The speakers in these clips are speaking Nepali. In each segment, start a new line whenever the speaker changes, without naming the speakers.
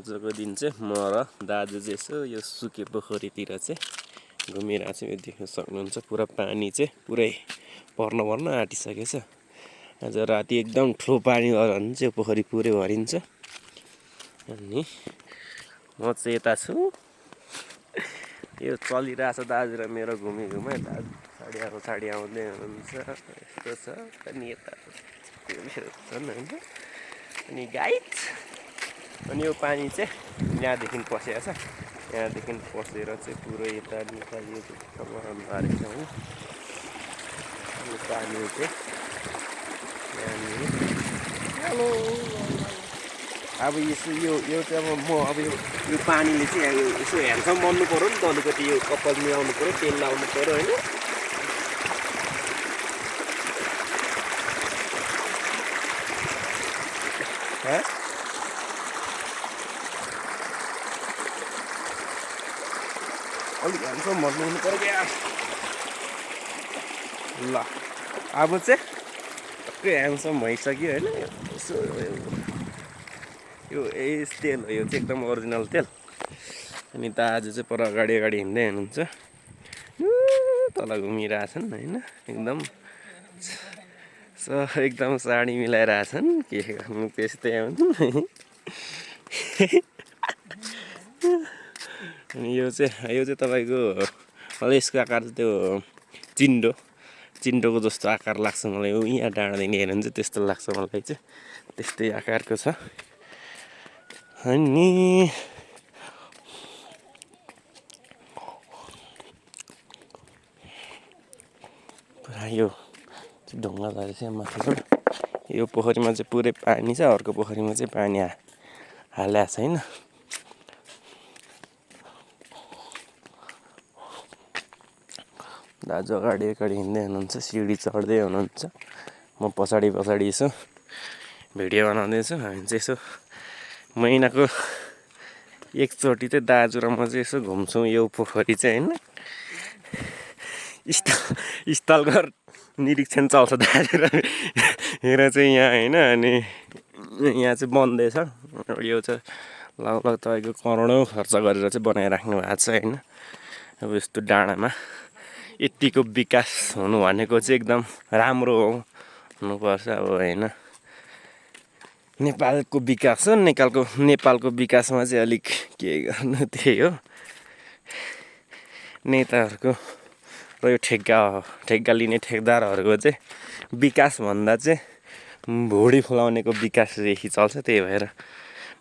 आजको दिन चाहिँ म र दाजु चाहिँ यसो यो सुके पोखरीतिर चाहिँ घुमिरहेको छौँ। यो देख्न सक्नुहुन्छ पुरा पानी चाहिँ पुरै भर्न आँटिसकेछ। आज राति एकदम ठुलो पानी भयो भने चाहिँ यो पोखरी पुरै भरिन्छ। अनि म चाहिँ यता छु, यो चलिरहेछ दाजु र मेरो घुमाइ दाजु छाडी आउँदै हुनुहुन्छ। यस्तो छ अनि यता छन् होइन। अनि गाइड अनि यो पानी चाहिँ यहाँदेखि पसेको छ, यहाँदेखि पसेर चाहिँ पुरै यता निकालियो हारेको छ होइन। यो पानी चाहिँ हेलो अब यो चाहिँ अब यो पानीले चाहिँ यसो ह्यान्डसम बन्नु पऱ्यो नि त, अलिकति यो कपाल मिलाउनु पऱ्यो, तेल लाउनु पऱ्यो होइन। अलिक ह्यान्डसम भन्नु हुनु पऱ्यो क्या। ल अब चाहिँ टक्कै ह्यान्डसम भइसक्यो होइन। यसो यो तेल हो, यो चाहिँ एकदम ओरिजिनल तेल। अनि दाजु चाहिँ पर अगाडि हिँड्दै हुनुहुन्छ, तल घुमिरहेछन् होइन। एकदम साडी मिलाइरहेछन्, के गर्नु त्यस्तै हुन्। अनि यो चाहिँ तपाईँको यसको आकार त्यो चिन्डोको जस्तो आकार लाग्छ मलाई। यहाँ डाँडादेखि हेऱ्यो भने चाहिँ त्यस्तो लाग्छ मलाई चाहिँ, त्यस्तै आकारको छ। अनि पुरा यो ढुङ्गा झरेको छ माथिबाट। यो पोखरीमा चाहिँ पुरै पानी छ, अर्को पोखरीमा चाहिँ पानी हालेको छैन। दाजु अगाडि हिँड्दै हुनुहुन्छ, सिडी चढ्दै हुनुहुन्छ। म पछाडि यसो भिडियो बनाउँदैछु। हामी चाहिँ यसो महिनाको एकचोटि चाहिँ दाजु र म चाहिँ यसो घुम्छौँ यो पोखरी चाहिँ होइन। स्थलगत निरीक्षण चल्छ दाजु र मेरो चाहिँ यहाँ होइन। अनि यहाँ चाहिँ बन्दैछ। यो चाहिँ लगभग तपाईँको करोडौँ खर्च गरेर चाहिँ बनाइराख्नु भएको छ होइन। अब यस्तो डाँडामा यतिको विकास हुनु भनेको चाहिँ एकदम राम्रो हुनुपर्छ अब होइन। नेपालको विकास हो, नेपालको विकासमा चाहिँ अलिक के गर्नु त्यही हो। नेताहरूको र यो ठेक्का लिने ठेकदारहरूको चाहिँ विकास भन्दा चाहिँ भुँडी फुलाउनेको विकासदेखि चल्छ। त्यही भएर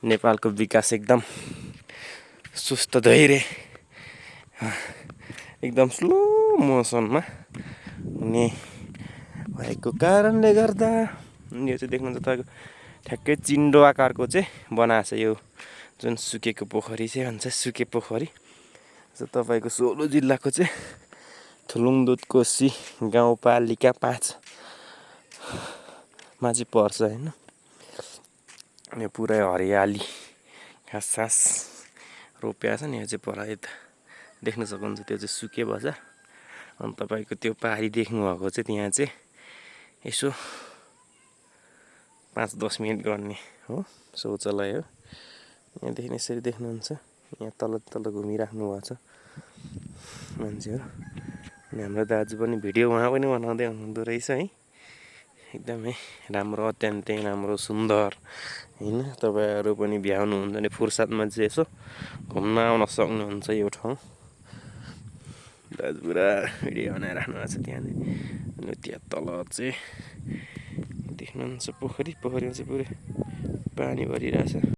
नेपालको विकास एकदम सुस्त धैर्य एकदम स्लो मोसनमा हुने भएको कारणले गर्दा यो चाहिँ देख्नुहुन्छ तपाईँको ठ्याक्कै चिन्डो आकारको चाहिँ बनाएको छ। यो जुन सुकेको पोखरी चाहिँ भन्छ सुके पोखरी तपाईँको सोलु जिल्लाको चाहिँ थुलुङदुध कोशी गाउँपालिका 5 मा चाहिँ पर्छ होइन। यो पुरै हरियाली घाँस रोपिएको छ नि। यो चाहिँ पर यता देख्न सक्नुहुन्छ, त्यो चाहिँ सुके बजार। अनि तपाईँको त्यो पारी देख्नुभएको चाहिँ त्यहाँ चाहिँ यसो 5-10 मिनट गर्ने हो शौचालय हो। यहाँदेखि यसरी देख्नुहुन्छ, यहाँ तल घुमिराख्नु भएको छ मान्छेहरू। अनि हाम्रो दाजु पनि भिडियो उहाँ पनि बनाउँदै हुनुहुँदो रहेछ है। एकदमै राम्रो, अत्यन्तै राम्रो, सुन्दर होइन। तपाईँहरू पनि भ्याउनुहुन्छ भने फुर्सदमा चाहिँ यसो घुम्न आउन सक्नुहुन्छ यो ठाउँ। दाजु पुरा भिडियो बनाइराख्नु भएको छ त्यहाँनिर। अनि त्यहाँ तल चाहिँ देख्नुहुन्छ पोखरीमा चाहिँ पुरै पानी भरिरहेछ।